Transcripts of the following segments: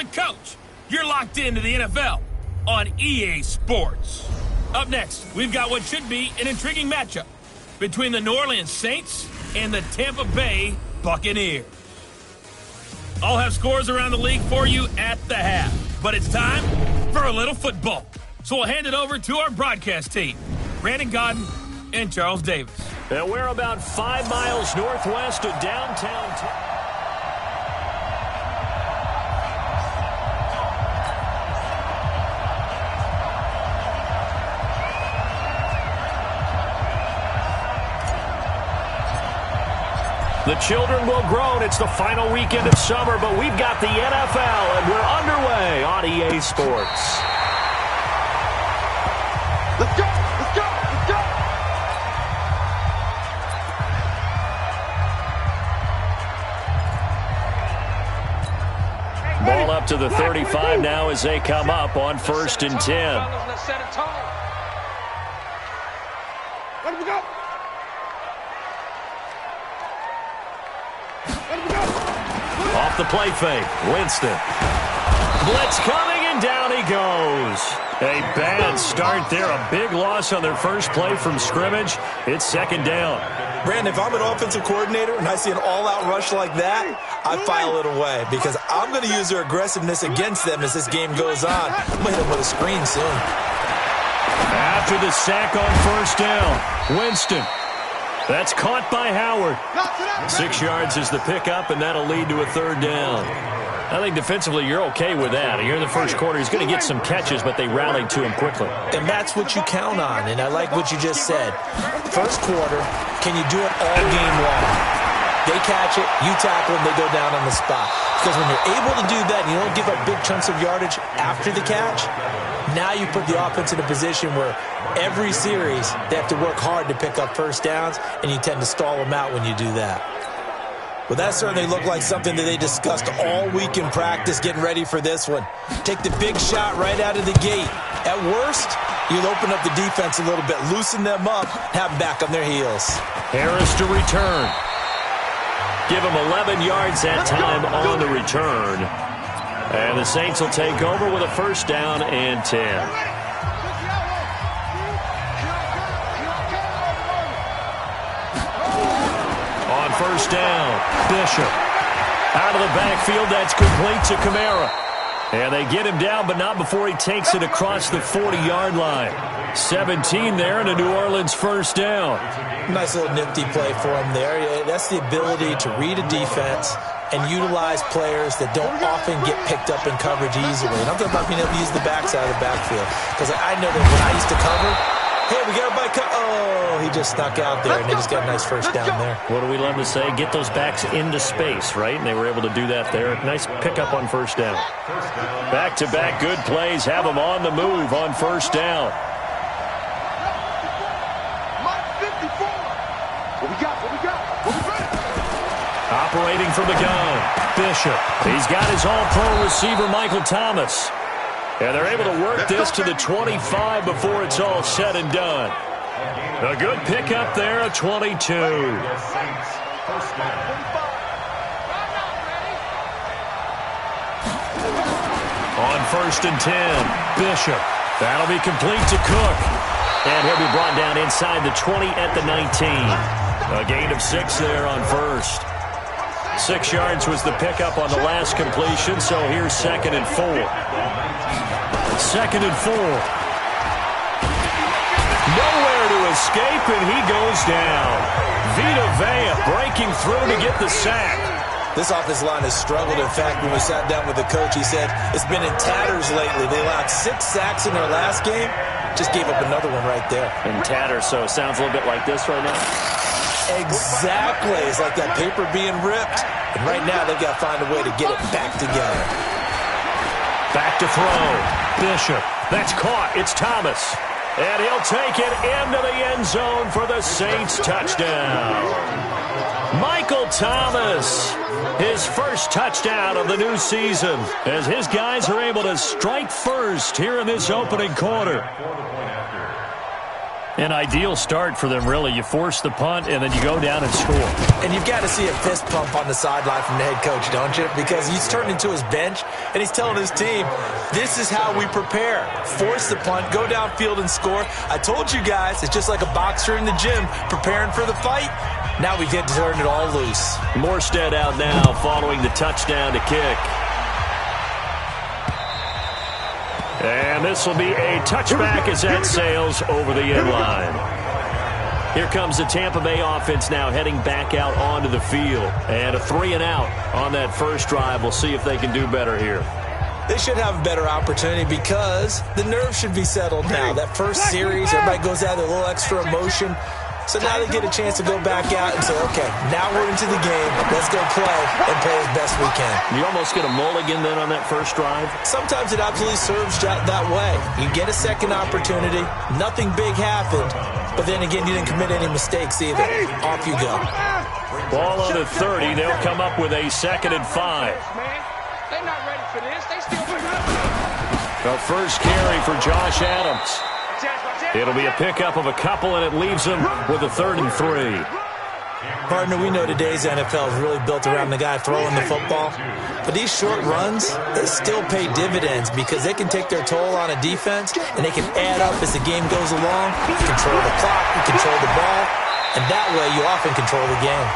the coach. You're locked into the NFL on EA Sports. Up next, we've got what should be an intriguing matchup between the New Orleans Saints and the Tampa Bay Buccaneers. I'll have scores around the league for you at the half, but it's time for a little football. So we'll hand it over to our broadcast team, Brandon Godden and Charles Davis. And we're about 5 miles northwest of downtown. The children will groan. It's the final weekend of summer, but we've got the NFL, and we're underway on EA Sports. Let's go! Let's go! Let's go! Ball up to the 35 now as they come up on 1st and 10. Let me go! Off the play fake, Winston. Blitz coming, and down he goes. A bad start there. A big loss on their first play from scrimmage. It's 2nd down. Brandon, if I'm an offensive coordinator and I see an all-out rush like that, I file it away because I'm going to use their aggressiveness against them as this game goes on. I'm going to hit them with a screen soon. After the sack on 1st down, Winston. That's caught by Howard. 6 yards is the pickup, and that'll lead to a 3rd down. I think defensively you're okay with that. Here in the first quarter, he's going to get some catches, but they rallied to him quickly. And that's what you count on, and I like what you just said. First quarter, can you do it all game long? They catch it, you tackle them, they go down on the spot. Because when you're able to do that and you don't give up big chunks of yardage after the catch, now you put the offense in a position where every series they have to work hard to pick up 1st downs, and you tend to stall them out when you do that. Well, that certainly looked like something that they discussed all week in practice getting ready for this one. Take the big shot right out of the gate. At worst, you'll open up the defense a little bit, loosen them up, have them back on their heels. Harris to return. Give him 11 yards that time on the return. And the Saints will take over with a 1st down and 10. On 1st down, Bishop. Out of the backfield, that's complete to Kamara. And they get him down, but not before he takes it across the 40-yard line. 17 there, and a New Orleans 1st down. Nice little nifty play for him there. That's the ability to read a defense and utilize players that don't often get picked up in coverage easily. And I'm talking about being able to use the backs out of the backfield. Because I know that when I used to cover, hey, we got a bike. Oh, he just snuck out there, and they just got a nice 1st down there. What do we love to say? Get those backs into space, right? And they were able to do that there. Nice pickup on 1st down. Back-to-back good plays. Have them on the move on 1st down. Operating from the gun, Bishop. He's got his all-pro receiver, Michael Thomas. And they're able to work this to the 25 before it's all said and done. A good pickup there, a 22. On 1st and 10, Bishop. That'll be complete to Cook. And he'll be brought down inside the 20 at the 19. A gain of 6 there on 1st. 6 yards was the pickup on the last completion, so here's 2nd and 4. 2nd and 4. Nowhere to escape, and he goes down. Vita Vea breaking through to get the sack. This offensive line has struggled. In fact, when we sat down with the coach, he said it's been in tatters lately. They allowed 6 sacks in their last game. Just gave up another one right there. In tatters, so it sounds a little bit like this right now. Exactly. It's like that paper being ripped. And right now, they've got to find a way to get it back together. Back to throw. Bishop. That's caught. It's Thomas. And he'll take it into the end zone for the Saints touchdown. Michael Thomas, his first touchdown of the new season, as his guys are able to strike first here in this opening quarter. An ideal start for them, really. You force the punt, and then you go down and score. And you've got to see a fist pump on the sideline from the head coach, don't you? Because he's turned into his bench, and he's telling his team, this is how we prepare. Force the punt, go downfield and score. I told you guys, it's just like a boxer in the gym preparing for the fight. Now we get to turn it all loose. Morstead out now following the touchdown to kick. And this will be a touchback as that sails over the end line. Here comes the Tampa Bay offense now heading back out onto the field. And a 3-and-out on that first drive. We'll see if they can do better here. They should have a better opportunity because the nerves should be settled now. That first series, everybody goes out with a little extra emotion. So now they get a chance to go back out and say, okay, now we're into the game. Let's go play and play as best we can. You almost get a mulligan then on that first drive? Sometimes it absolutely serves that way. You get a second opportunity. Nothing big happened. But then again, you didn't commit any mistakes either. Off you go. Ball on the 30. They'll come up with a 2nd and 5. They're not ready for this. They still The first carry for Josh Adams. It'll be a pickup of a couple, and it leaves them with a 3rd and 3. Partner, we know today's NFL is really built around the guy throwing the football. But these short runs, they still pay dividends because they can take their toll on a defense, and they can add up as the game goes along. You control the clock, you control the ball, and that way you often control the game.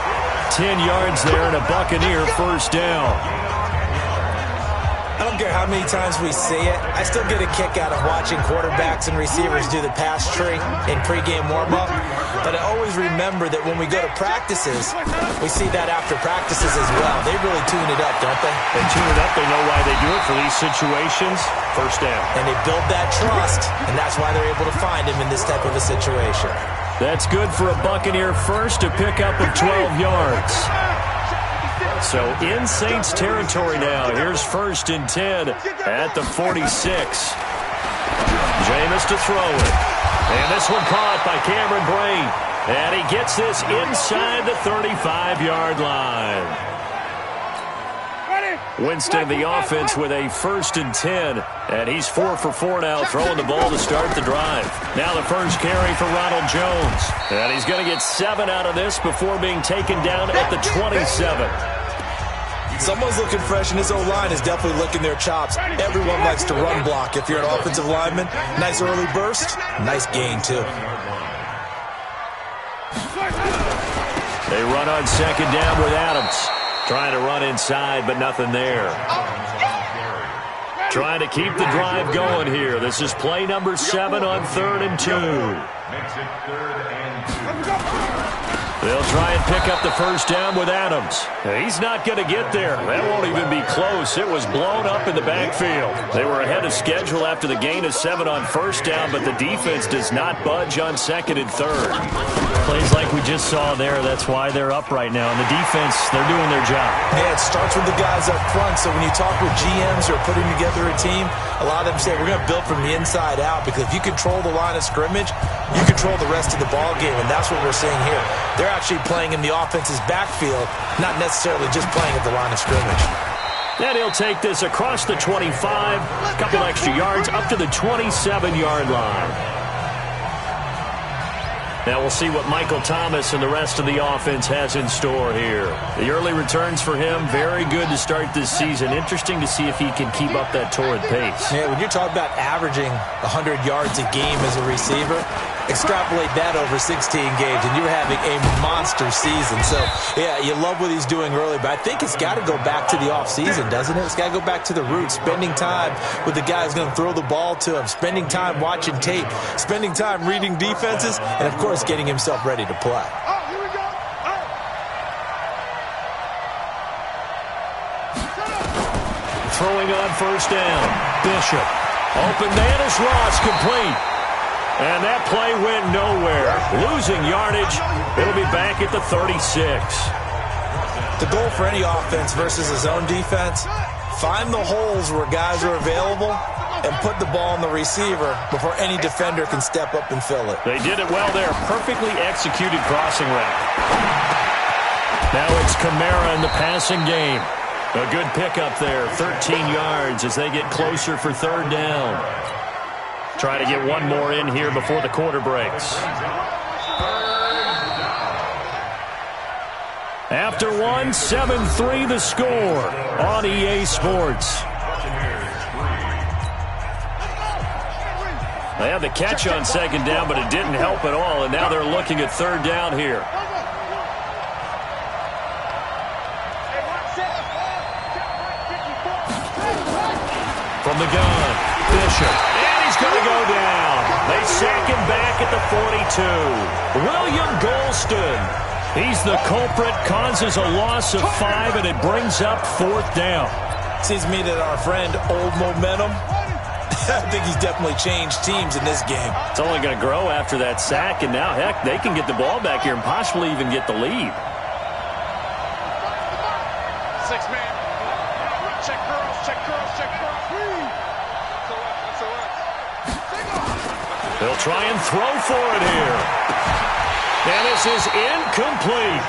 10 yards there and a Buccaneer first down. I don't care how many times we see it. I still get a kick out of watching quarterbacks and receivers do the pass tree in pregame warm-up. But I always remember that when we go to practices, we see that after practices as well. They really tune it up, don't they? They tune it up. They know why they do it for these situations. First down. And they build that trust, and that's why they're able to find him in this type of a situation. That's good for a Buccaneer first, a pickup of 12 yards. So in Saints territory now. Here's 1st and 10 at the 46. Jameis to throw it. And this one caught by Cameron Brain. And he gets this inside the 35-yard line. Winston, the offense, with a 1st and 10. And he's 4 for 4 now, throwing the ball to start the drive. Now the first carry for Ronald Jones. And he's going to get 7 out of this before being taken down at the 27. Someone's looking fresh, and his O-line is definitely licking their chops. Everyone likes to run block if you're an offensive lineman. Nice early burst. Nice gain, too. They run on 2nd down with Adams. Trying to run inside, but nothing there. Trying to keep the drive going here. This is play number 7 on 3rd and 2. They'll try and pick up the first down with Adams. He's not going to get there. That won't even be close. It was blown up in the backfield. They were ahead of schedule after the gain of 7 on 1st down, but the defense does not budge on 2nd and 3rd. Plays like we just saw there. That's why they're up right now. And the defense, they're doing their job. Yeah, it starts with the guys up front. So when you talk with GMs who are putting together a team, a lot of them say we're going to build from the inside out, because if you control the line of scrimmage, you control the rest of the ball game, and that's what we're seeing here. They're actually playing in the offense's backfield, not necessarily just playing at the line of scrimmage. And he'll take this across the 25, a couple extra yards, up to the 27-yard line. Now we'll see what Michael Thomas and the rest of the offense has in store here. The early returns for him, very good to start this season. Interesting to see if he can keep up that torrid pace. Yeah, when you're talking about averaging 100 yards a game as a receiver, extrapolate that over 16 games, and you're having a monster season. So, yeah, you love what he's doing early, but I think it's got to go back to the offseason, doesn't it? It's got to go back to the roots, spending time with the guy who's going to throw the ball to him, spending time watching tape, spending time reading defenses, and, of course, getting himself ready to play. Throwing on 1st down. Bishop. Open man is Ross, complete. And that play went nowhere. Losing yardage. It'll be back at the 36. The goal for any offense versus his own defense, find the holes where guys are available and put the ball on the receiver before any defender can step up and fill it. They did it well there. Perfectly executed crossing route. Now it's Kamara in the passing game. A good pickup there, 13 yards as they get closer for 3rd down. Try to get one more in here before the quarter breaks. After one, 7-3 the score on EA Sports. They had the catch on second down, but it didn't help at all, and now they're looking at third down here. From the gun, Bishop, and he's going to go down. They sack him back at the 42. William Golston, he's the culprit, causes a loss of 5, and it brings up fourth down. Seems to me that our friend, Old Momentum, I think he's definitely changed teams in this game. It's only going to grow after that sack, and now, heck, they can get the ball back here and possibly even get the lead. 6-man. Check girls, check girls, check girls. They'll try and throw for it here. And this is incomplete.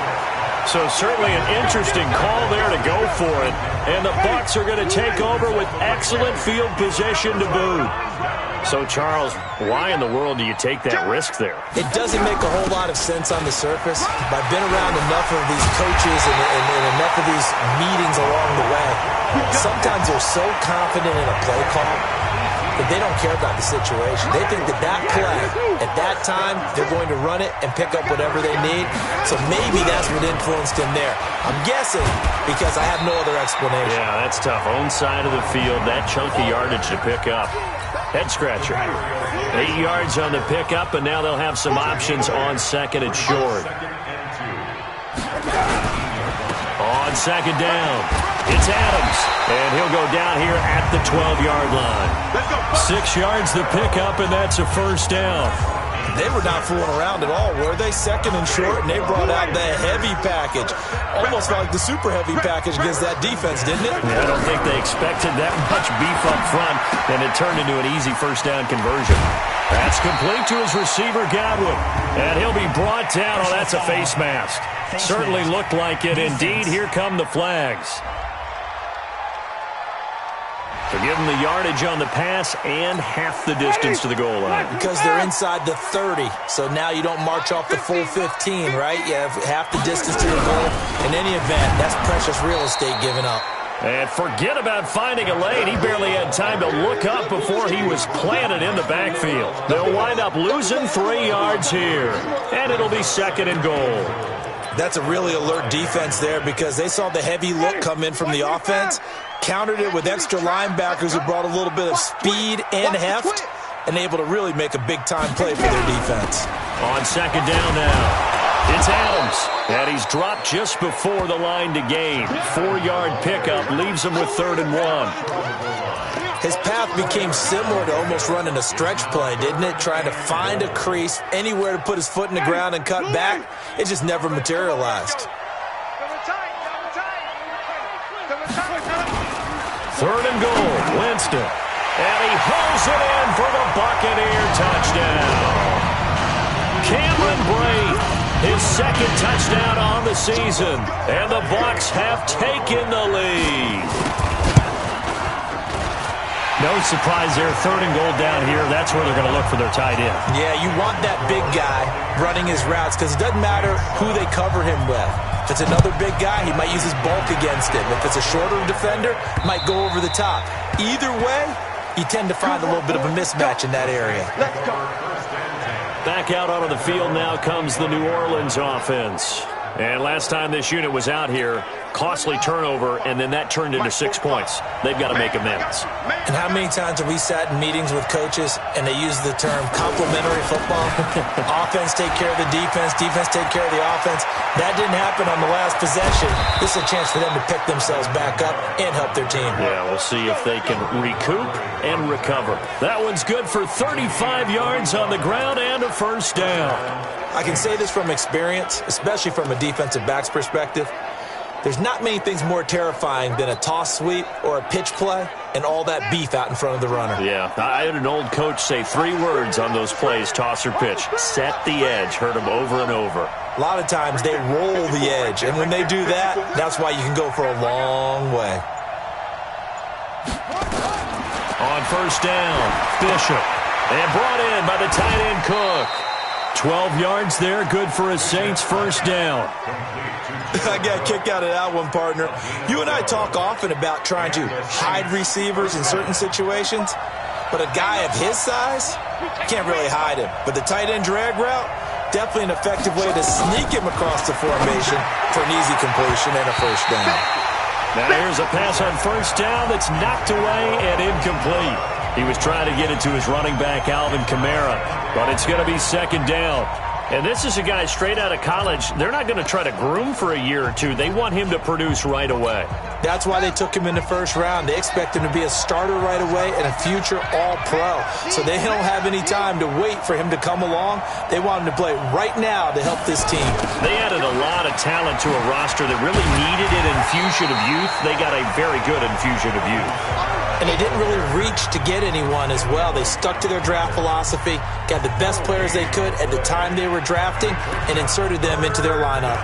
So certainly an interesting call there to go for it. And the Bucs are going to take over with excellent field position to boot. So, Charles, why in the world do you take that risk there? It doesn't make a whole lot of sense on the surface. But I've been around enough of these coaches and enough of these meetings along the way. Sometimes they're so confident in a play call that they don't care about the situation. They think that that play, at that time, they're going to run it and pick up whatever they need. So maybe that's what influenced him there. I'm guessing because I have no other explanation. Yeah, that's tough. Own side of the field, that chunk of yardage to pick up. Head scratcher. 8 yards on the pickup, and now they'll have some options on second and short. On second down, it's Adams, and he'll go down here at the 12-yard line. 6 yards the pickup, and that's a first down. They were not fooling around at all, were they? Second and short, and they brought out the heavy package. Almost like the super heavy package against that defense, didn't it? Yeah, I don't think they expected that much beef up front, and it turned into an easy first down conversion. That's complete to his receiver, Godwin. And he'll be brought down. Oh, that's a face mask. Certainly looked like it. Indeed, here come the flags. To give them the yardage on the pass and half the distance to the goal line. Because they're inside the 30, so now you don't march off the full 15, right? You have half the distance to the goal. In any event, that's precious real estate given up. And forget about finding a lane. He barely had time to look up before he was planted in the backfield. They'll wind up losing 3 yards here, and it'll be second and goal. That's a really alert defense there because they saw the heavy look come in from the offense, countered it with extra linebackers who brought a little bit of speed and heft, and able to really make a big-time play for their defense. On second down now, it's Adams, and he's dropped just before the line to gain. 4-yard pickup leaves him with 3rd and 1. His path became similar to almost running a stretch play, didn't it? Trying to find a crease, anywhere to put his foot in the ground and cut back. It just never materialized. 3rd and goal, Winston. And he hauls it in for the Buccaneer touchdown. Cameron Brate, his 2nd touchdown on the season. And the Bucs have taken the lead. No surprise there, 3rd and goal down here. That's where they're going to look for their tight end. Yeah, you want that big guy running his routes because it doesn't matter who they cover him with. If it's another big guy, he might use his bulk against him. If it's a shorter defender, might go over the top. Either way, you tend to find a little bit of a mismatch in that area. Back out onto the field now comes the New Orleans offense. And last time this unit was out here, costly turnover, and then that turned into 6 points. They've got to make amends. And how many times have we sat in meetings with coaches and they use the term complementary football? Offense take care of the defense, defense take care of the offense. That didn't happen on the last possession. This is a chance for them to pick themselves back up and help their team. Yeah, we'll see if they can recoup and recover. That one's good for 35 yards on the ground and a first down. I can say this from experience, especially from a defensive back's perspective. There's not many things more terrifying than a toss sweep or a pitch play and all that beef out in front of the runner. Yeah, I had an old coach say 3 words on those plays, toss or pitch. Set the edge. Heard him over and over. A lot of times they roll the edge, and when they do that, that's why you can go for a long way. On first down, Bishop. And brought in by the tight end Cook. 12 yards there, good for a Saints first down. I got a kick out of that one, partner. You and I talk often about trying to hide receivers in certain situations, but a guy of his size can't really hide him. But the tight end drag route, definitely an effective way to sneak him across the formation for an easy completion and a first down. Now here's a pass on first down that's knocked away and incomplete. He was trying to get it to his running back, Alvin Kamara, but it's going to be second down. And this is a guy straight out of college. They're not going to try to groom for a year or two. They want him to produce right away. That's why they took him in the first round. They expect him to be a starter right away and a future all-pro. So they don't have any time to wait for him to come along. They want him to play right now to help this team. They added a lot of talent to a roster that really needed an infusion of youth. They got a very good infusion of youth. And they didn't really reach to get anyone as well. They stuck to their draft philosophy, got the best players they could at the time they were drafting, and inserted them into their lineup.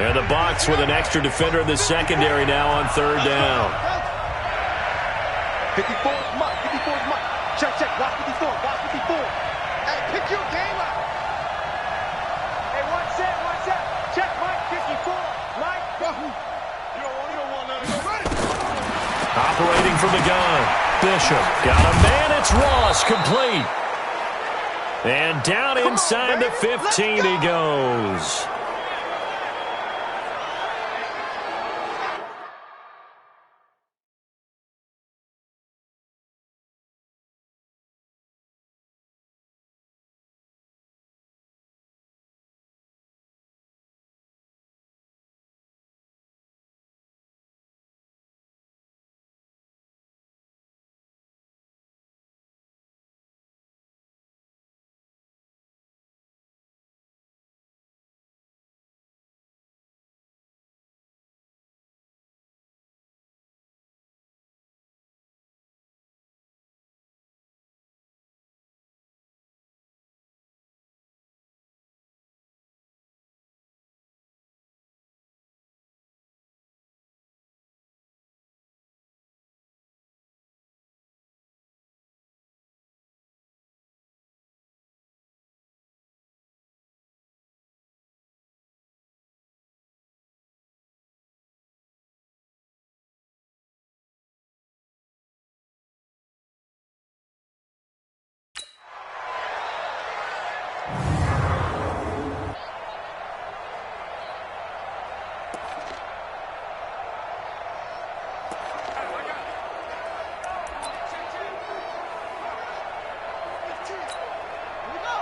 And the Bucs with an extra defender in the secondary now on third down. 54 is Mike. 54 is Mike. Check, check. Watch 54. Watch 54. Hey, pick your game up. Hey, one set. Check, Mike. 54. Mike. You don't want none of go ready. Operating from the gun. Bishop got a man. It's Ross, complete. And down inside the 15 he goes.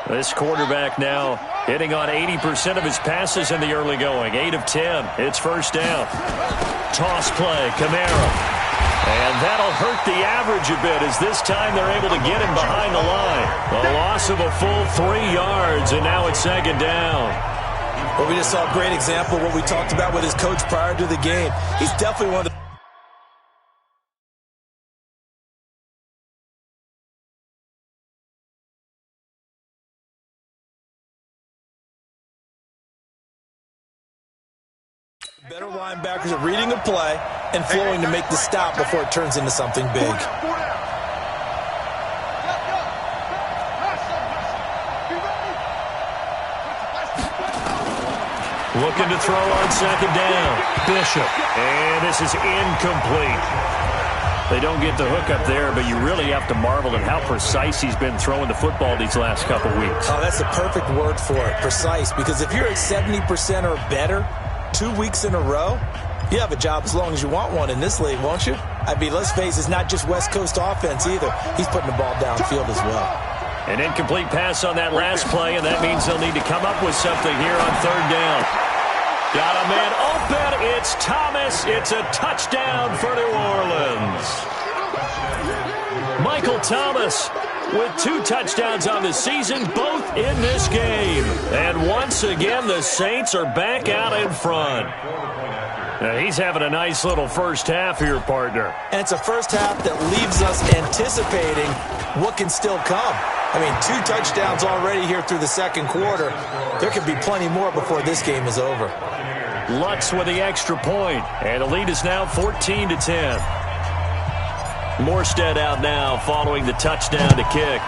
This quarterback now hitting on 80% of his passes in the early going. 8 of 10. It's first down. Toss play, Kamara. And that'll hurt the average a bit as this time they're able to get him behind the line. A loss of a full 3 yards, and now it's second down. Well, we just saw a great example of what we talked about with his coach prior to the game. He's definitely one of the better linebackers at reading a play and flowing to make the stop before it turns into something big. Looking to throw on second down. Bishop. And this is incomplete. They don't get the hook up there, but you really have to marvel at how precise he's been throwing the football these last couple weeks. Oh, that's the perfect word for it, precise, because if you're at 70% or better 2 weeks in a row, you have a job as long as you want one in this league, won't you? I mean, let's face it, it's not just West Coast offense either. He's putting the ball downfield as well. An incomplete pass on that last play, and that means they'll need to come up with something here on third down. Got a man open. It's Thomas. It's a touchdown for New Orleans. Michael Thomas with 2 touchdowns on the season, both in this game. And once again, the Saints are back out in front. Now, he's having a nice little first half here, partner. And it's a first half that leaves us anticipating what can still come. I mean, 2 touchdowns already here through the second quarter. There could be plenty more before this game is over. Lutz with the extra point, and the lead is now 14-10. Morstead out now following the touchdown to kick.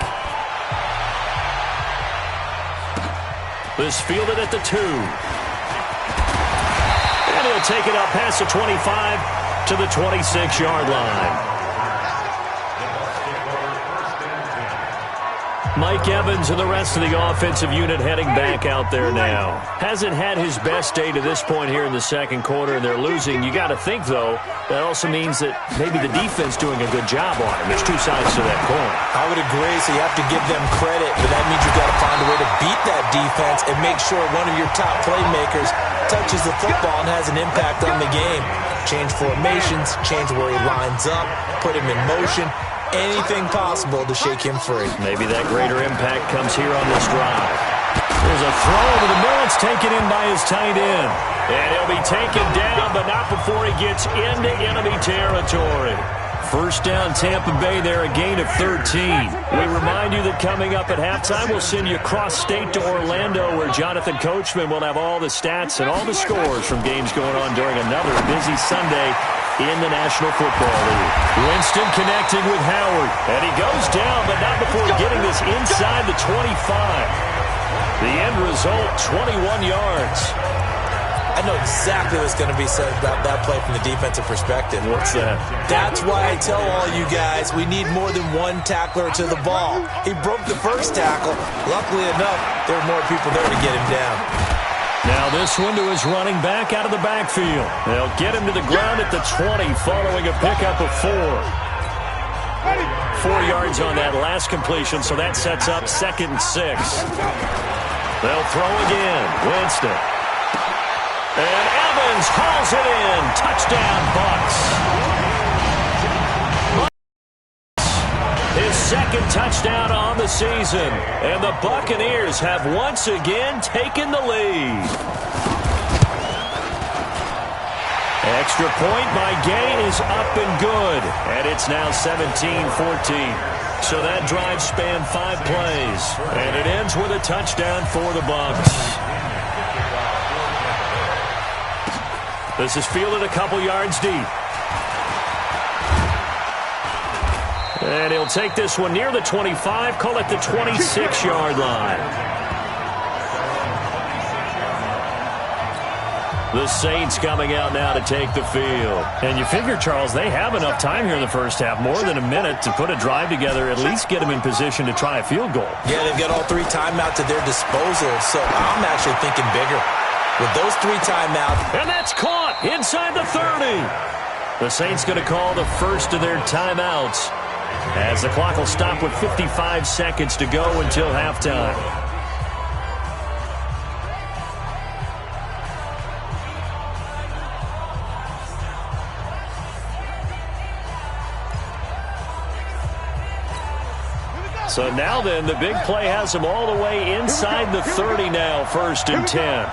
This fielded at the 2. And he'll take it up past the 25 to the 26-yard line. Mike Evans and the rest of the offensive unit heading back out there now. Hasn't had his best day to this point here in the second quarter, and they're losing. You got to think, though, that also means that maybe the defense doing a good job on him. There's two sides to that coin. I would agree, so you have to give them credit, but that means you've got to find a way to beat that defense and make sure one of your top playmakers touches the football and has an impact on the game. Change formations, change where he lines up, put him in motion. Anything possible to shake him free. Maybe that greater impact comes here on this drive. There's a throw to the middle. It's taken in by his tight end. And he'll be taken down, but not before he gets into enemy territory. First down, Tampa Bay there, a gain of 13. We remind you that coming up at halftime, we'll send you cross-state to Orlando, where Jonathan Coachman will have all the stats and all the scores from games going on during another busy Sunday in the National Football League. Winston connecting with Howard. And he goes down, but not before getting this inside the 25. The end result, 21 yards. I know exactly what's going to be said about that play from the defensive perspective. What's that? That's why I tell all you guys we need more than one tackler to the ball. He broke the first tackle. Luckily enough, there were more people there to get him down. Now this one to his running back out of the backfield. They'll get him to the ground at the 20 following a pickup of 4. 4 yards on that last completion, so that sets up 2nd and 6. They'll throw again. Winston. And Evans hauls it in. Touchdown, Bucs. His 2nd touchdown on the season. And the Buccaneers have once again taken the lead. Extra point by Gain is up and good. And it's now 17-14. So that drive spanned 5 plays. And it ends with a touchdown for the Bucs. This is fielded a couple yards deep. And he'll take this one near the 25, call it the 26-yard line. The Saints coming out now to take the field. And you figure, Charles, they have enough time here in the first half, more than a minute, to put a drive together, at least get them in position to try a field goal. Yeah, they've got all 3 timeouts at their disposal, so I'm actually thinking bigger. With those 3 timeouts. And that's caught inside the 30. The Saints going to call the first of their timeouts, as the clock will stop with 55 seconds to go until halftime. So now then, the big play has them all the way inside the 30 now, 1st and 10.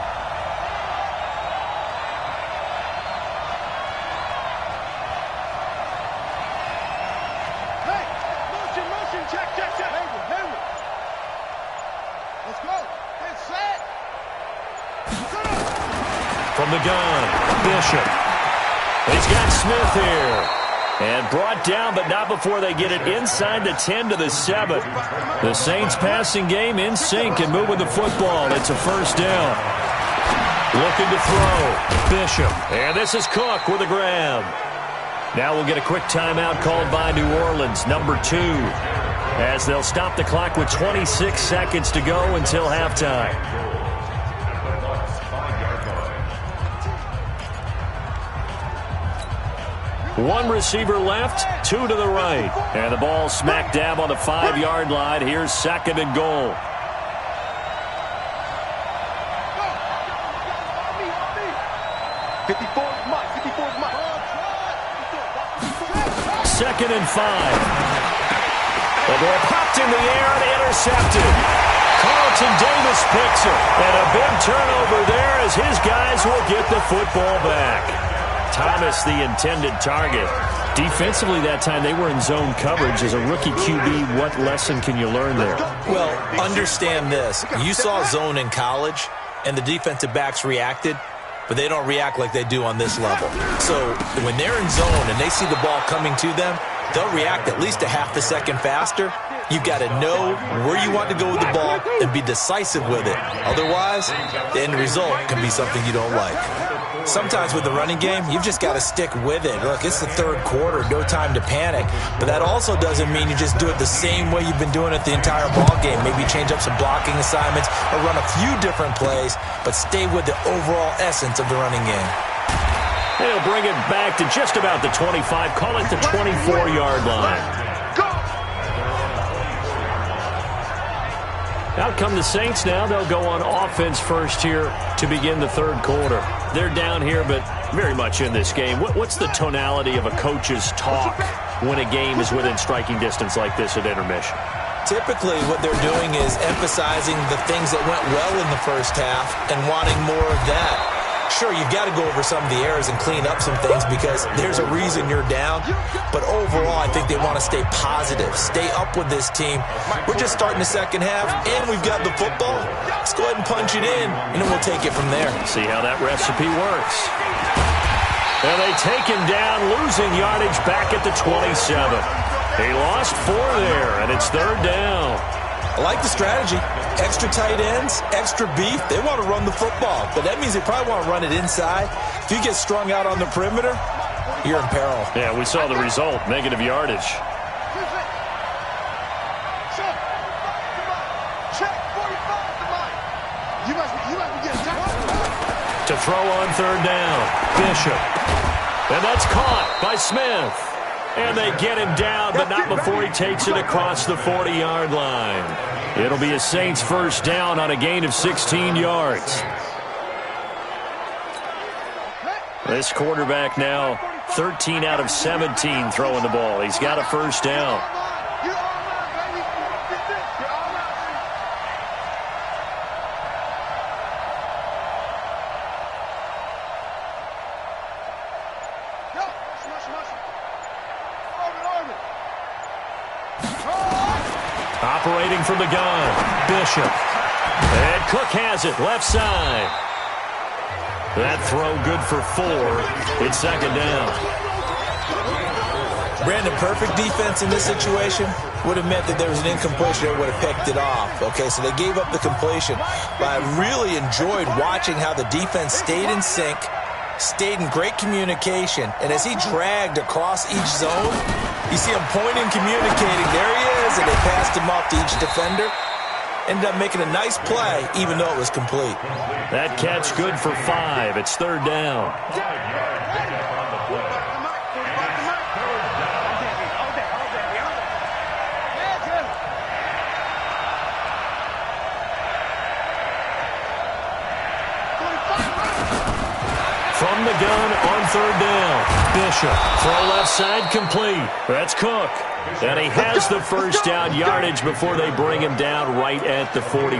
From the gun, Bishop. He's got Smith here. And brought down, but not before they get it inside the 10 to the 7. The Saints passing game in sync and moving the football. It's a 1st down. Looking to throw. Bishop. And this is Cook with a grab. Now we'll get a quick timeout called by New Orleans, number 2. As they'll stop the clock with 26 seconds to go until halftime. One receiver left, 2 to the right. And the ball smack dab on the 5-yard line. Here's 2nd and goal. Second and 5. The ball popped in the air and intercepted. Carlton Davis picks it. And a big turnover there as his guys will get the football back. Thomas, the intended target. Defensively that time, they were in zone coverage. As a rookie QB, what lesson can you learn there? Well, understand this. You saw zone in college, and the defensive backs reacted, but they don't react like they do on this level. So when they're in zone and they see the ball coming to them, they'll react at least a half a second faster. You've got to know where you want to go with the ball and be decisive with it. Otherwise, the end result can be something you don't like. Sometimes with the running game, you've just got to stick with it. Look, it's the third quarter, no time to panic. But that also doesn't mean you just do it the same way you've been doing it the entire ball game. Maybe change up some blocking assignments or run a few different plays, but stay with the overall essence of the running game. They'll bring it back to just about the 25, call it the 24-yard line. Out come the Saints now. They'll go on offense first here to begin the third quarter. They're down here, but very much in this game. What's the tonality of a coach's talk when a game is within striking distance like this at intermission? Typically, what they're doing is emphasizing the things that went well in the first half and wanting more of that. Sure, you've got to go over some of the errors and clean up some things because there's a reason you're down. But overall, I think they want to stay positive, stay up with this team. We're just starting the second half, and we've got the football. Let's go ahead and punch it in, and then we'll take it from there. See how that recipe works. And they take him down, losing yardage back at the 27. He lost 4 there, and it's third down. I like the strategy. Extra tight ends, extra beef. They want to run the football, but that means they probably want to run it inside. If you get strung out on the perimeter, you're in peril. Yeah, we saw the result, negative yardage. To throw on third down, Bishop. And that's caught by Smith. And they get him down, but not before he takes it across the 40-yard line. It'll be a Saints first down on a gain of 16 yards. This quarterback now 13 out of 17 throwing the ball. He's got a first down. Operating from the gun, Bishop. And Cook has it, left side. That throw good for 4. It's second down. Brandon, perfect defense in this situation would have meant that there was an incompletion that would have picked it off. Okay, so they gave up the completion. But I really enjoyed watching how the defense stayed in sync, stayed in great communication, and as he dragged across each zone, you see him pointing, communicating. There he is, and they passed him off to each defender. Ended up making a nice play, even though it was complete. That catch good for 5. It's third down. From the gun on third down, Bishop. Throw left side complete. That's Cook. And he has the first down yardage before they bring him down right at the 45.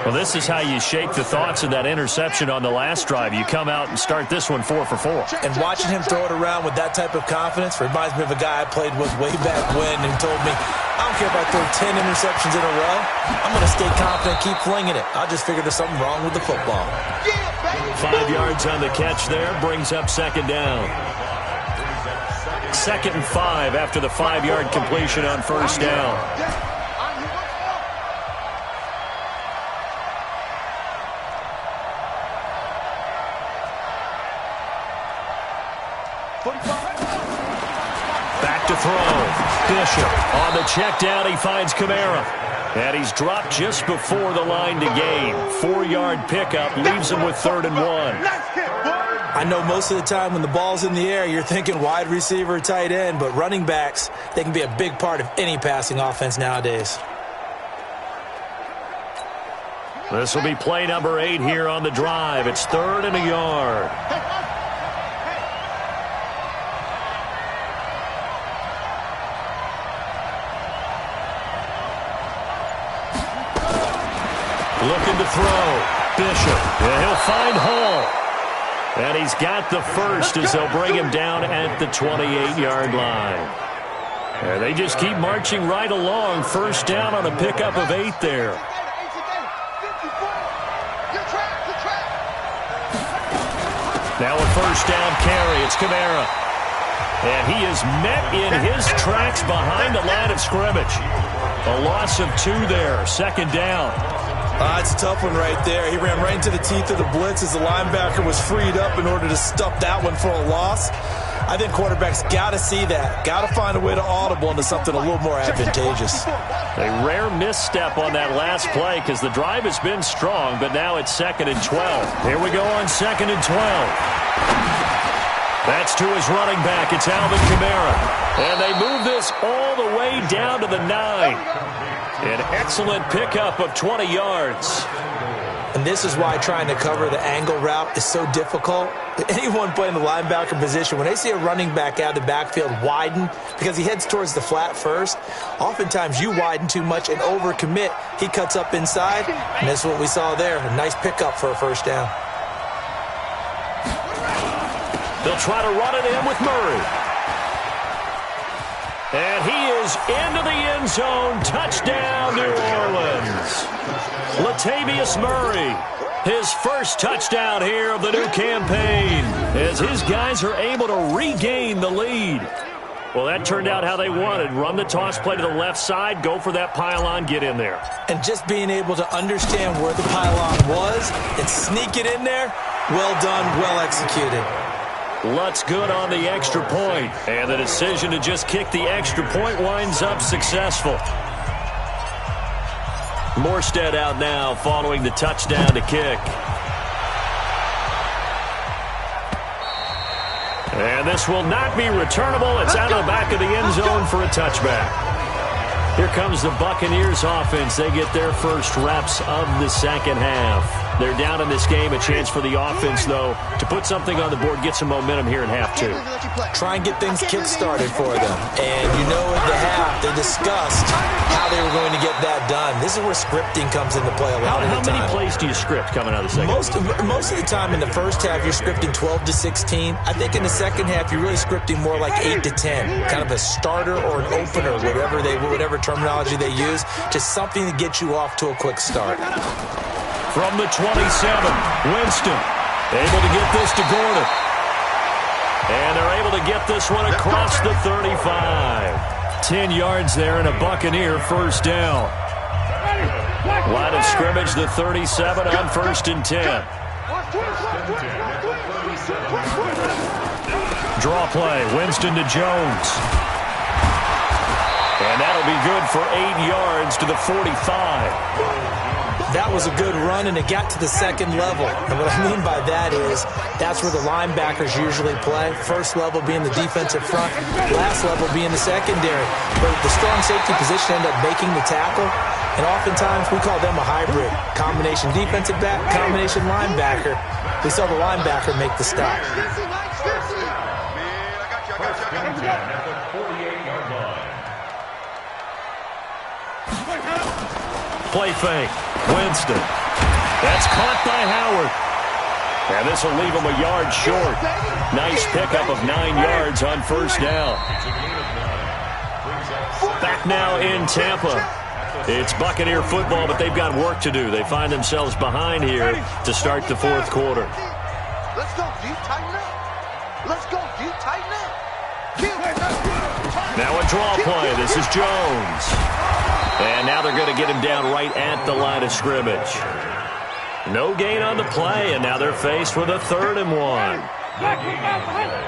Well, this is how you shake the thoughts of that interception on the last drive. You come out and start this one 4 for 4. And watching him throw it around with that type of confidence reminds me of a guy I played with way back when who told me, I don't care if I throw 10 interceptions in a row. I'm going to stay confident, keep flinging it. I just figured there's something wrong with the football. 5 yards on the catch there, brings up second down. 2nd and 5 after the 5-yard completion on first down. Back to throw. Bishop on the check down. He finds Kamara. And he's dropped just before the line to gain. 4-yard pickup leaves him with 3rd and 1. I know most of the time when the ball's in the air, you're thinking wide receiver, tight end, but running backs, they can be a big part of any passing offense nowadays. This will be play number 8 here on the drive. It's 3rd and a yard. Looking to throw. Bishop. And he'll find Hall. And he's got the first as they'll bring him down at the 28-yard line. And they just keep marching right along. First down on a pickup of 8 there. Now a first down carry. It's Kamara. And he is met in his tracks behind the line of scrimmage. A loss of 2 there, 2nd down. It's a tough one right there. He ran right into the teeth of the blitz as the linebacker was freed up in order to stuff that one for a loss. I think quarterbacks got to see that. Got to find a way to audible into something a little more advantageous. A rare misstep on that last play because the drive has been strong, but now it's 2nd and 12. Here we go on 2nd and 12. That's to his running back. It's Alvin Kamara. And they move this all the way down to the 9. An excellent pickup of 20 yards. And this is why trying to cover the angle route is so difficult. Anyone playing the linebacker position, when they see a running back out of the backfield widen, because he heads towards the flat first, oftentimes you widen too much and overcommit. He cuts up inside, and this is what we saw there. A nice pickup for a 1st down. They'll try to run it in with Murray. And he is into the end zone. Touchdown, New Orleans. Latavius Murray, his first touchdown here of the new campaign, as his guys are able to regain the lead. Well, that turned out how they wanted. Run the toss play to the left side, go for that pylon, get in there. And just being able to understand where the pylon was and sneak it in there, well done, well executed. Lutz good on the extra point, and the decision to just kick the extra point winds up successful. Morstead out now following the touchdown to kick. And this will not be returnable. It's out of the back of the end zone for a touchback. Here comes the Buccaneers offense. They get their first reps of the 2nd half. They're down in this game. A chance for the offense, though, to put something on the board, get some momentum here in half 2. Try and get things kick-started for them. And you know at the half, they discussed how they were going to get that done. This is where scripting comes into play a lot of the time. How many plays do you script coming out of the 2nd half? Most of the time in the 1st half, you're scripting 12 to 16. I think in the 2nd half, you're really scripting more like 8 to 10. Kind of a starter or an opener, whatever terminology they use. Just something to get you off to a quick start. From the 27, Winston able to get this to Gordon. And they're able to get this one across the 35. 10 yards there and a Buccaneer 1st down. Line of scrimmage, the 37 on 1st and 10. Draw play, Winston to Jones. And that'll be good for 8 yards to the 45. That was a good run, and it got to the 2nd level. And what I mean by that is that's where the linebackers usually play. 1st level being the defensive front, last level being the secondary. But the strong safety position ended up making the tackle, and oftentimes we call them a hybrid. Combination defensive back, combination linebacker. We saw the linebacker make the stop. Play fake. Winston. That's caught by Howard. And this will leave him a yard short. Nice pickup of 9 yards on 1st down. Back now in Tampa. It's Buccaneer football, but they've got work to do. They find themselves behind here to start the 4th quarter. Let's go, D. Tighten up. Let's go, D. Tighten up. Now a draw play. This is Jones. And now they're going to get him down right at the line of scrimmage. No gain on the play, and now they're faced with a 3rd and 1.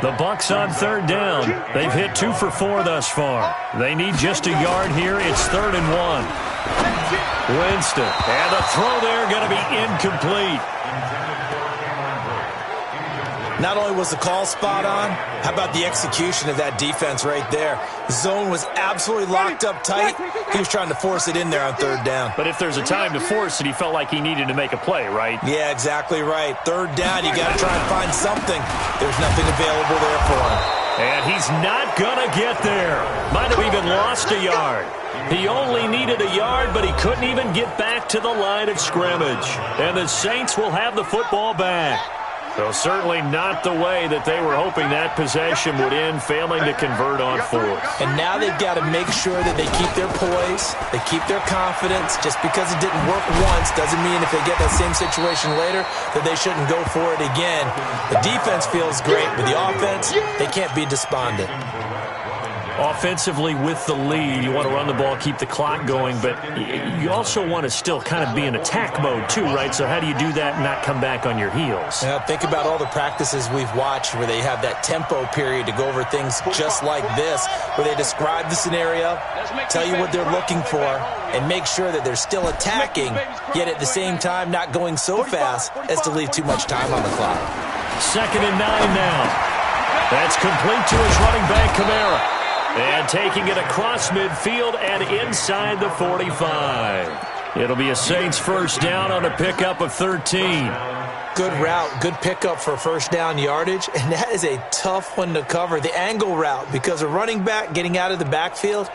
The Bucs on 3rd down. They've hit 2 for 4 thus far. They need just a yard here. It's 3rd and 1. Winston. And the throw there going to be incomplete. Not only was the call spot on, how about the execution of that defense right there? The zone was absolutely locked up tight. He was trying to force it in there on 3rd down. But if there's a time to force it, he felt like he needed to make a play, right? Yeah, exactly right. 3rd down, you got to try and find something. There's nothing available there for him. And he's not going to get there. Might have even lost a yard. He only needed a yard, but he couldn't even get back to the line of scrimmage. And the Saints will have the football back. Well, certainly not the way that they were hoping that possession would end, failing to convert on fourth. And now they've got to make sure that they keep their poise, they keep their confidence. Just because it didn't work once doesn't mean if they get that same situation later that they shouldn't go for it again. The defense feels great, but the offense, they can't be despondent. Offensively, with the lead, you want to run the ball, keep the clock going, but you also want to still kind of be in attack mode too, right? So how do you do that and not come back on your heels? Yeah, think about all the practices we've watched where they have that tempo period to go over things just like this, where they describe the scenario, tell you what they're looking for, and make sure that they're still attacking, yet at the same time not going so fast as to leave too much time on the clock. 2nd and 9 now. That's complete to his running back, Kamara. And taking it across midfield and inside the 45. It'll be a Saints first down on a pickup of 13. Good route, good pickup for first down yardage, and that is a tough one to cover. The angle route, because a running back getting out of the backfield,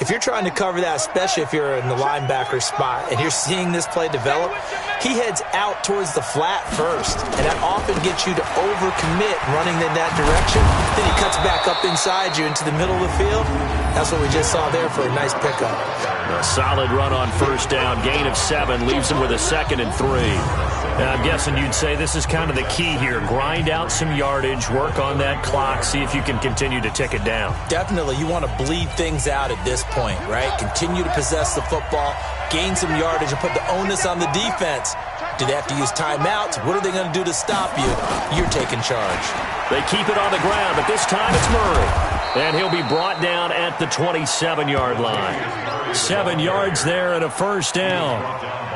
if you're trying to cover that, especially if you're in the linebacker spot and you're seeing this play develop, he heads out towards the flat first, and that often gets you to overcommit running in that direction. Then he cuts back up inside you into the middle of the field. That's what we just saw there for a nice pickup. A solid run on first down. Gain of 7 leaves him with a 2nd and 3. Now, I'm guessing you'd say this is kind of the key here. Grind out some yardage, work on that clock, see if you can continue to tick it down. Definitely. You want to bleed things out at this point, right? Continue to possess the football, gain some yardage, and put the onus on the defense. Do they have to use timeouts? What are they going to do to stop you? You're taking charge. They keep it on the ground, but this time it's Murray. And he'll be brought down at the 27-yard line. 7 yards there and a first down.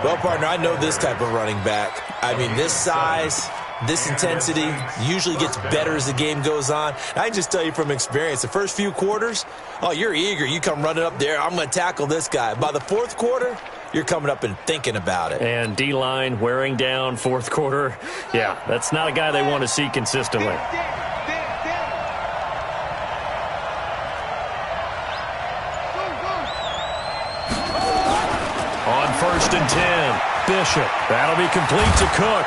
Well, partner, I know this type of running back. I mean, this size, this intensity usually gets better as the game goes on. I can just tell you from experience, the first few quarters, oh, you're eager. You come running up there, I'm going to tackle this guy. By the fourth quarter, you're coming up and thinking about it. And D-line wearing down fourth quarter. Yeah, that's not a guy they want to see consistently. On 1st and 10, Bishop. That'll be complete to Cook.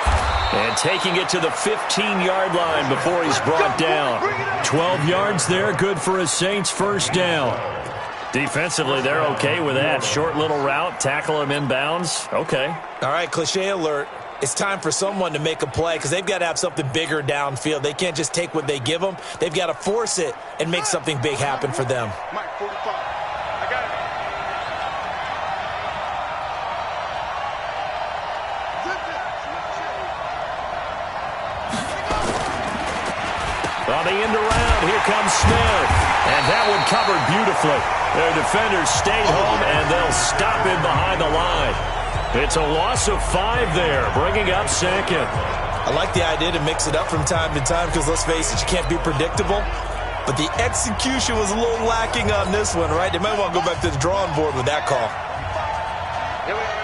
And taking it to the 15-yard line before he's brought down. 12 yards there, good for a Saints first down. Defensively, they're okay with that. Short little route, tackle him inbounds. Okay. All right, cliche alert. It's time for someone to make a play because they've got to have something bigger downfield. They can't just take what they give them. They've got to force it and make something big happen for them. Mike, 45. I got it. On the end around, here comes Smith. And that one covered beautifully. Their defenders stayed home, and they'll stop him behind the line. It's a loss of 5 there, bringing up 2nd. I like the idea to mix it up from time to time because, let's face it, you can't be predictable. But the execution was a little lacking on this one, right? They might want to go back to the drawing board with that call. Here we go.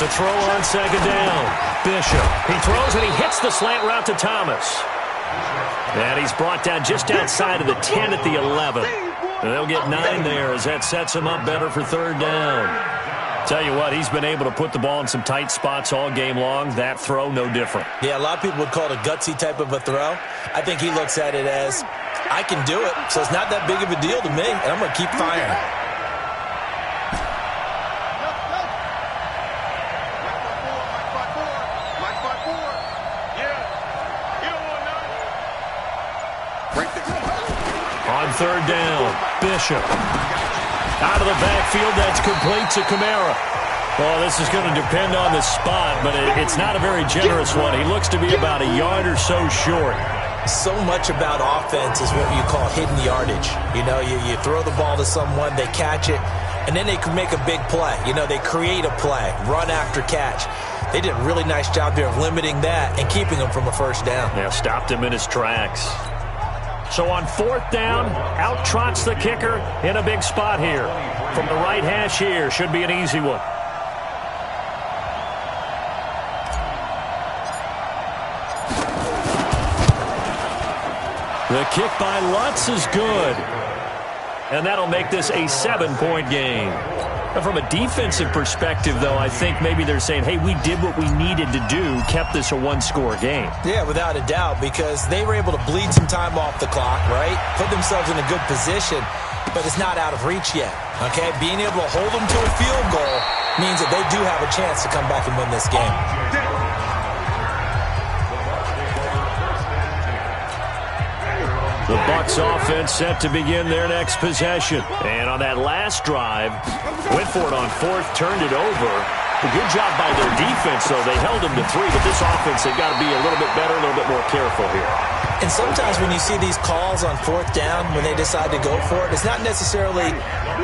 To throw on 2nd down, Bishop. He throws and he hits the slant route to Thomas. And he's brought down just outside of the 10 at the 11. And they'll get 9 there as that sets him up better for 3rd down. Tell you what, he's been able to put the ball in some tight spots all game long. That throw, no different. Yeah, a lot of people would call it a gutsy type of a throw. I think he looks at it as, I can do it, so it's not that big of a deal to me, and I'm going to keep firing. On 3rd down, Bishop. Out of the backfield, that's complete to Kamara. Well, this is going to depend on the spot, but it's not a very generous one. He looks to be about a yard or so short. So much about offense is what you call hidden yardage. You know, you throw the ball to someone, they catch it, and then they can make a big play. You know, they create a play, run after catch. They did a really nice job there of limiting that and keeping him from a first down. Yeah, stopped him in his tracks. So on 4th down, out trots the kicker in a big spot here. From the right hash here, should be an easy one. The kick by Lutz is good. And that'll make this a 7-point game. But from a defensive perspective, though, I think maybe they're saying, hey, we did what we needed to do, kept this a one-score game. Yeah, without a doubt, because they were able to bleed some time off the clock, right? Put themselves in a good position, but it's not out of reach yet, okay? Being able to hold them to a field goal means that they do have a chance to come back and win this game. The Bucs offense set to begin their next possession. And on that last drive, went for it on fourth, turned it over. A good job by their defense, though. They held them to 3, but this offense, they've got to be a little bit better, a little bit more careful here. And sometimes when you see these calls on fourth down, when they decide to go for it, it's not necessarily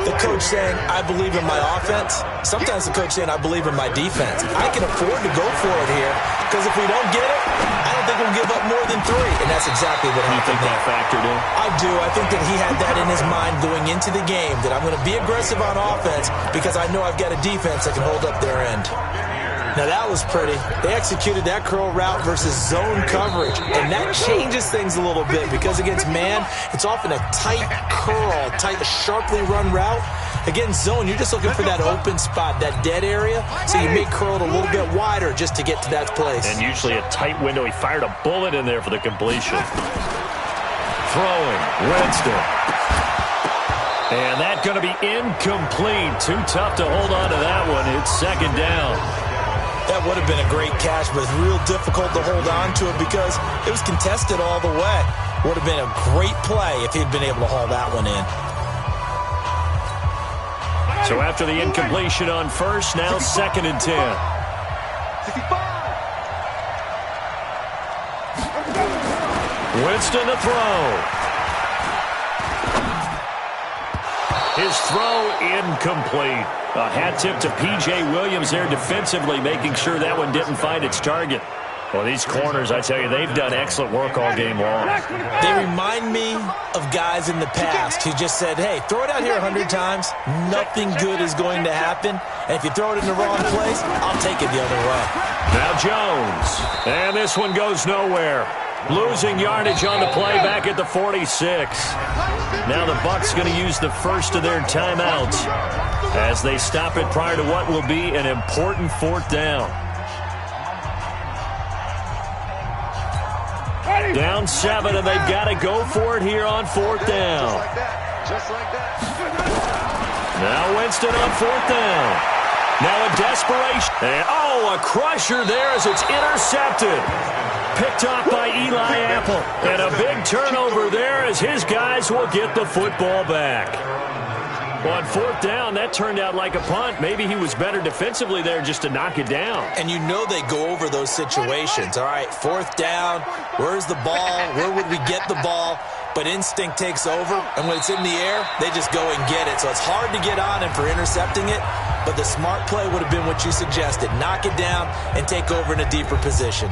the coach saying, I believe in my offense. Sometimes the coach saying, I believe in my defense. I can afford to go for it here, because if we don't get it, I don't think we'll give up more than 3. And that's exactly what happened. You think that factored in? I do. I think that he had that in his mind going into the game, that I'm going to be aggressive on offense because I know I've got a defense that can hold up their end. Now, that was pretty. They executed that curl route versus zone coverage, and that changes things a little bit because against man, it's often a tight curl, tight, sharply run route. Against zone, you're just looking for that open spot, that dead area, so you may curl it a little bit wider just to get to that place. And usually a tight window. He fired a bullet in there for the completion. Throwing, Winston. And that's going to be incomplete. Too tough to hold on to that one. It's second down. That would have been a great catch, but it's real difficult to hold on to it because it was contested all the way. Would have been a great play if he'd been able to haul that one in. So after the incompletion on first, now 2nd and 10. 65. Winston to throw. His throw incomplete. A hat tip to P.J. Williams there defensively, making sure that one didn't find its target. Well, these corners, I tell you, they've done excellent work all game long. They remind me of guys in the past who just said, hey, throw it out here 100 times. Nothing good is going to happen. And if you throw it in the wrong place, I'll take it the other way. Now Jones. And this one goes nowhere. Losing yardage on the play back at the 46. Now the Bucs going to use the first of their timeouts as they stop it prior to what will be an important 4th down. Down 7, and they've got to go for it here on 4th down. Just like that. Now Winston on 4th down. Now a desperation. And, a crusher there as it's intercepted. Picked off by Eli Apple. And a big turnover there as his guys will get the football back. Well, on 4th down, that turned out like a punt. Maybe he was better defensively there just to knock it down. And you know they go over those situations. All right, 4th down, where's the ball? Where would we get the ball? But instinct takes over, and when it's in the air, they just go and get it. So it's hard to get on him for intercepting it, but the smart play would have been what you suggested. Knock it down and take over in a deeper position.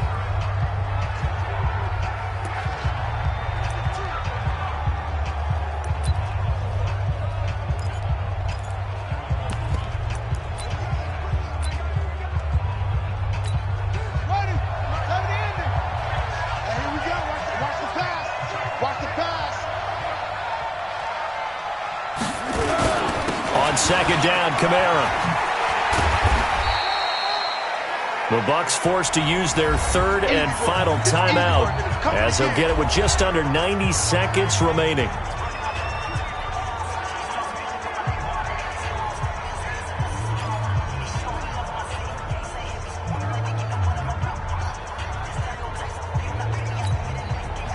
Second down, Kamara. The Bucs forced to use their 3rd and final timeout as they'll get it with just under 90 seconds remaining.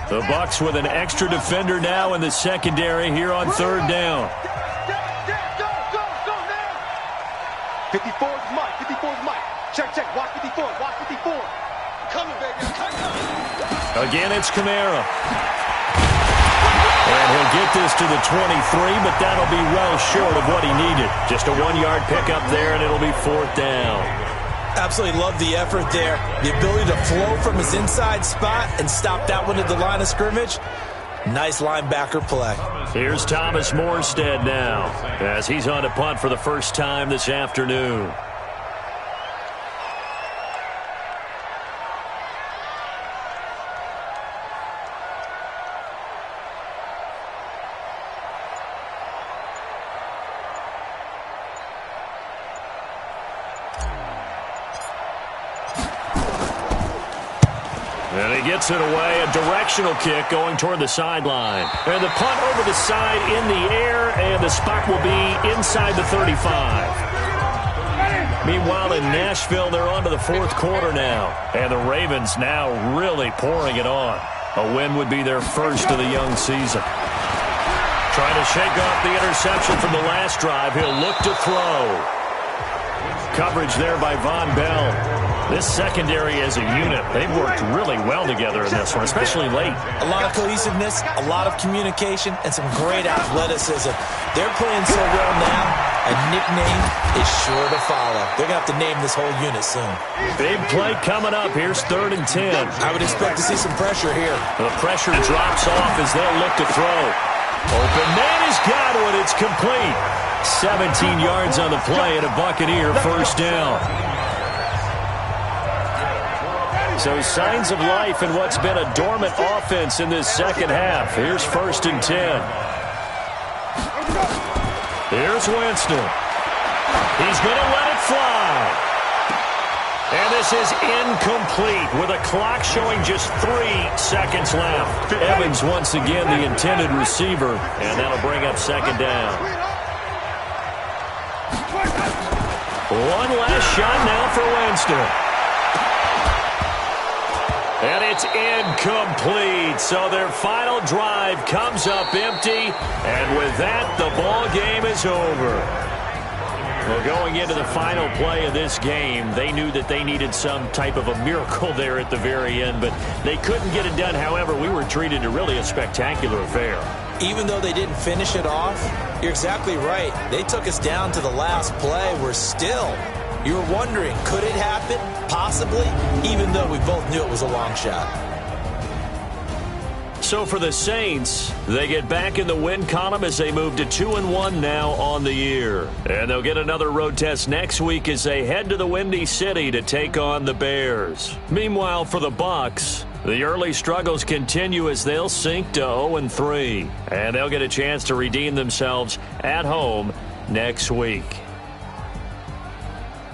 The Bucs with an extra defender now in the secondary here on 3rd down. 54 is Mike. 54 is Mike. Check. Watch 54. Watch 54. Coming, baby. Again, it's Kamara. And he'll get this to the 23, but that'll be well short of what he needed. Just a 1-yard pickup there, and it'll be 4th down. Absolutely love the effort there. The ability to flow from his inside spot and stop that one at the line of scrimmage. Nice linebacker play. Here's Thomas Morstead now as he's on to punt for the first time this afternoon. And he gets it away, a directional kick going toward the sideline. And the punt over the side in the air, and the spot will be inside the 35. Meanwhile, in Nashville, they're on to the fourth quarter now. And the Ravens now really pouring it on. A win would be their first of the young season. Trying to shake off the interception from the last drive. He'll look to throw. Coverage there by Von Bell. This secondary as a unit, they've worked really well together in this one, especially late. A lot of cohesiveness, a lot of communication, and some great athleticism. They're playing so well now, a nickname is sure to follow. They're going to have to name this whole unit soon. Big play coming up. Here's 3rd and 10. I would expect to see some pressure here. The pressure drops off as they'll look to throw. Open man has got one. It's complete. 17 yards on the play and a Buccaneer first down. So signs of life in what's been a dormant offense in this second half. Here's 1st and 10. Here's Winston. He's going to let it fly. And this is incomplete with a clock showing just 3 seconds left. Evans once again the intended receiver, and that'll bring up 2nd down. One last shot now for Winston. And it's incomplete. So their final drive comes up empty. And with that, the ball game is over. Well, going into the final play of this game, they knew that they needed some type of a miracle there at the very end, but they couldn't get it done. However, we were treated to really a spectacular affair. Even though they didn't finish it off, you're exactly right. They took us down to the last play. We're still... You were wondering, could it happen? Possibly, even though we both knew it was a long shot. So for the Saints, they get back in the win column as they move to 2-1 now on the year. And they'll get another road test next week as they head to the Windy City to take on the Bears. Meanwhile, for the Bucs, the early struggles continue as they'll sink to 0-3. And they'll get a chance to redeem themselves at home next week.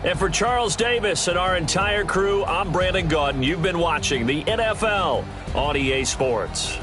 And for Charles Davis and our entire crew, I'm Brandon Gaudin. You've been watching the NFL on EA Sports.